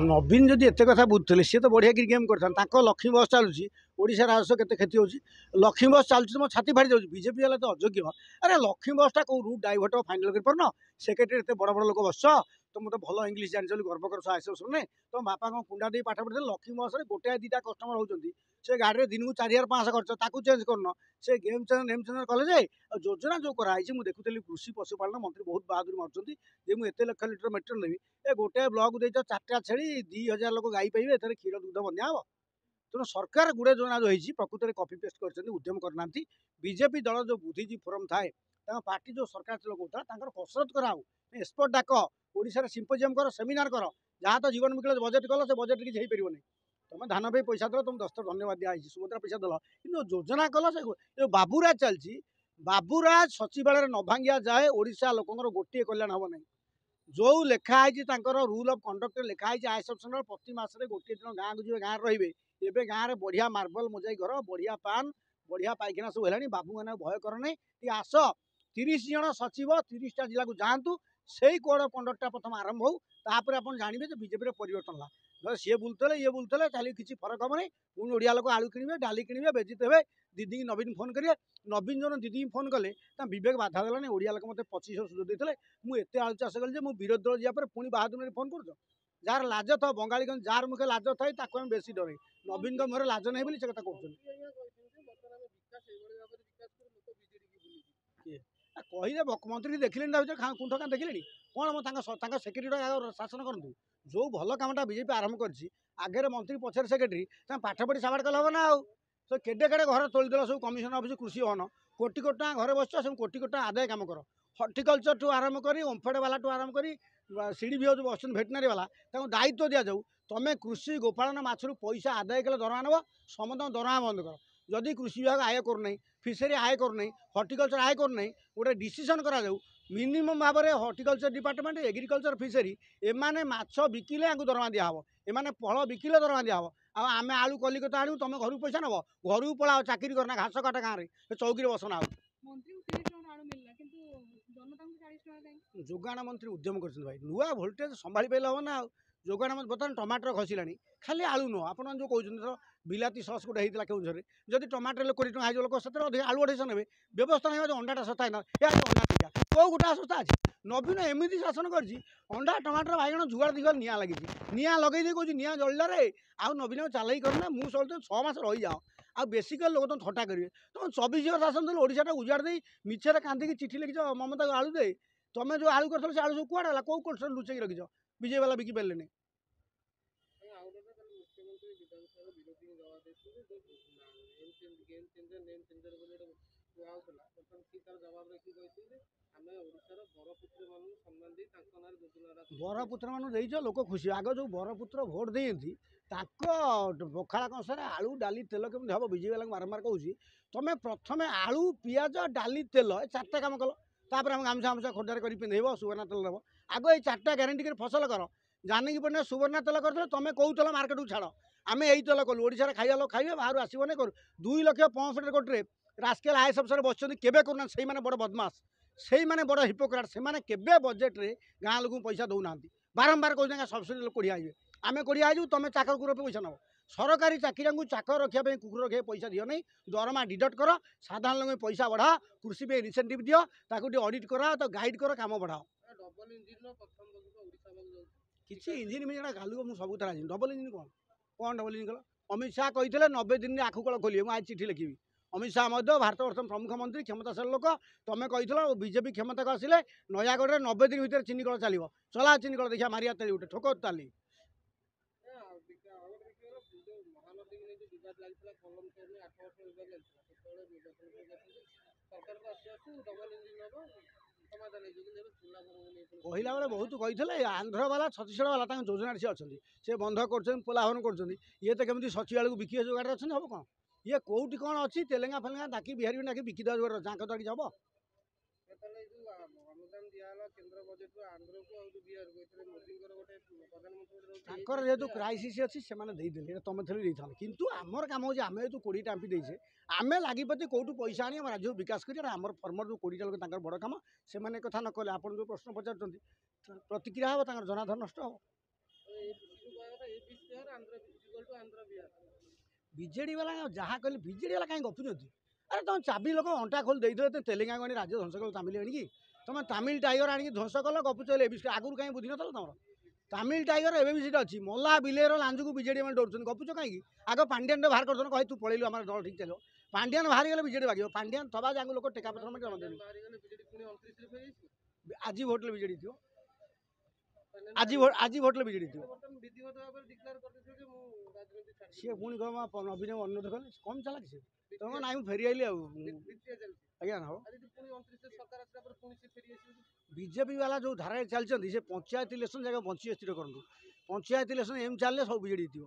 नवीन जदि एत कथा बुझुले सी तो बढ़िया कि गेम करता लक्ष्मी बस चलुची ओडिशा राजस्व केते क्षति होची लक्ष्मी बस चलुची मो छाती फाड़ी जाऊँ बीजेपी वाला तो अयोग्य अरे लक्ष्मी बसटा कौ रूट डाइवर्ट फाइनाल कर पारन सेक्रेटरी एत बड़ बड़ लोक बस तुम तो भल इंग्लीश जान गर्व कर आसने तुम बापा कौन कुंडा दे पाठ पढ़े लक्ष्मी बस गोटे दुटा कस्टमर होती से गाड़ी दिन को 4000-500 खर्च चेंज करन से गेम चेंजर कले योजना जो कराई मुझे देखुली कृषि पशुपालन मंत्री बहुत बहादुरी मार्च मुझे एत लक्ष लिटर मेटर नेबी ए गोटे ब्लक दे 4टा छेड़ी 2000 लोक गाई पाइबे ए क्षीर दुग्ध बंधा हम तेणु सरकार गुड़े योजना जो होती प्रकृत में कपी पेस्ट कर उद्यम करना बीजेपी दल जो बुद्धिजीवी फोरम थाए पार्टी जो सरकार चलाऊता कसरत कराओ एक्सपर्ट डाक ओडिशा सिम्पोजियम कर सेमिनार कर जहाँ तो जीवन मिकल बजेट कल से बजेट किसी हो पार तुम धान पे पैसा दल तुम 10 धन्यवाद दिखाई सुभद्रा पैसा दल कि योजना कल से बाबूराज चलती बाबूराज सचिवालय न भांगिया जाए ओडिशा लोकंर गोटे कल्याण हम ना जो लिखाई रूल अफ कंडक्ट लिखाई आयसप्शन प्रति मसरे गोटे दिन गाँव को जी गाँव रे एवं गाँव में बढ़िया मार्बल मोजाई घर बढ़िया पान बढ़िया पाइखाना सब है बाबू मैंने भय कर नहीं आस 30 जन सचिव 30टा जिला को जातु से कोड अफ कंडक्टा प्रथम आरंभ हो तापर आप जानवे बीजेपी परिवर्तन है सी बुलते ये बुलते चलिए किसी फरक हम नहीं पुणी ओडिया लोक आलू किणवे डाली किणवे बेजित हे दीदी की नवीन फोन करेंगे नवीन जन दीदी फोन कले विवेक बाधा देलानी ओडिया लोक मत 2500 सुझ देते मुझे आलू चाष कली विरोधी दल जापर पुणी बाहादुर फोन कर जार लाज था बंगाली जार मुखे लाज थाई बेसी डर नवीन मुहर लाज नहीं बोली से कथा कहले मंत्री देखिले कुंठ क्या देखिले कौन सेक्रेटरी शासन करूँ जो भल कमटा बीजेपी आरंभ कर आगे मंत्री पचर सेक्रेटरी पाठ पढ़ी साबाड़ कल हम ना तो केडे केडे घर तोलीदेल सब कमिशन अफिस कृषि भवन कोटी कोटी टाँग घर बस सब कोटी कोटी टाँग आदाय कम कर हर्टिकलचर ठू आरंभ कर ओम्फेड वाला ठू आरंभ कर सीडी भी जो बस भेटनारी वाला दायित्व दि जाऊ तुम कृषि गोपालन मछरू पैसा आदाय कले दरमा नब समस्त दरमा बंद कर जदि कृषि विभाग आय करना फिशरी आय करना हर्टिकलचर आय करना गोटे डिसीजन करा मिनिमम भाव में हर्टिकलचर डिपार्टमेंट एग्रिकलचर फिशरी एमाने माछ बिकिले या दरमा दिहब एमाने फल बिकिले दरमा दिहब आम आलू कलिकता आणु तुम घर पैसा नब घर पलाओ चाकरी करना घास काट गाँव में चौकी बसना जोगाण मंत्री उद्यम कर भाई नुआ भोल्टेज संभाली पाइले हम ना जोगाण मंत्री बर्तमान टमाटर खसला खाली आलू नुह आप जो कहते बिलाती सस गोटे होता केउझर जब टमाटर 20 टଙ୍କା हो लोक से आलू 250 ने व्यवस्था नहीं जो अंडाटा सस्ता है अंडा कौ गोटा सस्ता अच्छे नवीन एमती शासन कर अंडा टमाटर बैगण जुगाड़ दिगड़ निआ लगी निआ लगे कौन निआ जल्ला रे आउ नवीन चलाई करना मुझे सब 6 मास रही जाओ आ बेसिकल लोग तुम थटा करेंगे तुम 24 वर्ष शासन देल ओडिशा उजाड़ दे मिछे कांदिकी चिठी लिखिच ममता को आलू दे तुम जो आलू कर आलू सब कुआड़ा कौ कोल्ड लुचेक रखिच विजय वाला बिकी पारे नहीं बरपुत्र मान लोक खुशी आग जो बरपुत्र भोट देती पखाड़ा कंसार आलू डाली तेल केमी हम विजय वाला बारंबार कहूँ तुम प्रथम आलू पिज डाली तेल ए 4टा कम कल तापर हम गामछा गामछा खोर्धार कर पिंधेब सुवर्णा तेल देव आग ये 4टा ग्यारंटी कर फसल कर जानकी पड़ना सुवर्णा तेल कर तुम कौ तेल मार्केट को छाड़ आम यही तेल कलु ओडिशा खाଇବା लोक खाइबे बाहर आसबने करू 2,65,000 कोटी रास्केल आईएएस अफिसर बस केबे करना से बड़ बदमाश से बड़ हिपोक्राट से केबे बजेट रे गाँ लोक पैसा दौना बारंबार कहते सब्सिडी लोक कोड़िया आइबे आम कोड़िया आइजु तुम चाकर कुकुर पैसा नब सरकारी चाकरिया को चाकर रखापी कुकुर रखा पैसा दियो नहीं दरमा डिडक्ट कर साधारण लोक पैसा बढ़ा कृषि पे इनसेंटिव दियो ताकू ऑडिट करा तो गाइड कर काम बढ़ाओ किसी इंजिन में गालू मुझे सब तरह डबल इंजिन कौन डबल इंजिन कल अमित शाह कहते 90 दिन में आखुकल खोलिए मुझे आज चिठी लिखी अमित शाह भारत वर्ष प्रमुख मंत्री क्षमताशाली लोक तुम कही बीजेपी क्षमता को आसिले नयागढ़ 90 दिन भितर चीनी कल चलो चला चीनी कल देखा मारिया ताली गोटे ठोक ताली कहला बेले बहुत कही आंध्र वाला छत्तीसगढ़ वाला योजना सी अच्छा से बंध कर पोलाहन कर ये तो कमी सचिवालय को बिकी जोगाड़ अच्छे हम कौन ये कौटी कौन अच्छी तेलेंगा फेलेंगा डाकी बिहारी डाकी बिकी देवा जोगाड़ जाक तक जब जेहतु क्राइसिस अच्छी से तुम थी कितु आमर कम हो आम जो 20 टाँपी देचे आम लगिपति कौटू पैसा आनी राज्य विकास कर आम फर्मर जो 20टा लोक बड़ कम से कथा न कले आप जो प्रश्न पचार प्रतिक्रिया हम जनाधार नष्ट हम ବିଜେଡି ବାଲା ଯାହା କହିଲେ ବିଜେଡି ବାଲା କାହିଁ ଗପୁଛନ୍ତି? ଆରେ ତମ ଚାବି ଲୋକ ଅଣ୍ଟା ଖୋଲି ଦେଇଥିଲେ ତ ତେଲେଙ୍ଗାନା ଆଣି ରାଜ୍ୟ ଧ୍ୱଂସ କଲ ତାମିଲ ଆଣିକି ତମେ ତାମିଲ ଟାଇଗର ଆଣିକି ଧ୍ୱଂସ କଲ ଗପୁଛ ଏ ବିଷୟ ଆଗରୁ କାହିଁ ବୁଝି ନଥିଲ ତମର? ତାମିଲ ଟାଇଗର ଏବେ ବି ସେଟା ଅଛି ମଲା ବିଲେର ଲାଞ୍ଜକୁ ବିଜେଡି ମାନେ ଡରୁଛନ୍ତି ଗପୁଛ କାହିଁକି? ଆଗ ପାଣ୍ଡିଆନ ବାହାର କରିଦେନ କହି ତୁ ପଳେଇଲୁ ଆମର ଦଳ ଠିକ ଚାଲିବ। ପାଣ୍ଡିଆନ ବାହାରିଗଲେ ବିଜେଡି ବାଗିବ। ପାଣ୍ଡିଆନ ଥବା ଯାଙ୍କୁ ଲୋକ ଟେକା ପତ୍ର ମାନେ ଜଣଦେନି ଆଜି ଭୋଟରେ ବିଜେଡି ଥିବ। ଆଜି ଭୋଟରେ ବିଜେଡି ଥିବ। ସିଏ ପୁଣି କଣ ନବୀନ ଅନୁରୋଧ କଲେ କମ୍ ଚାଲାକ ସେ ତମ ନାଇଁ ମୁଁ ଫେରି ଆଇଲି ଆଉ ଆଜ୍ଞା ହବ। ବିଜେପି ବାଲା ଯୋଉ ଧାରାରେ ଚାଲିଛନ୍ତି ସେ ପଞ୍ଚାୟତ ଇଲେକ୍ସନ ଜାଗା ବଞ୍ଚିବେ ସ୍ଥିର କରନ୍ତୁ। ପଞ୍ଚାୟତ ଇଲେକ୍ସନ ଏମିତି ଚାଲିଲେ ସବୁ ବିଜେଡି ଥିବ।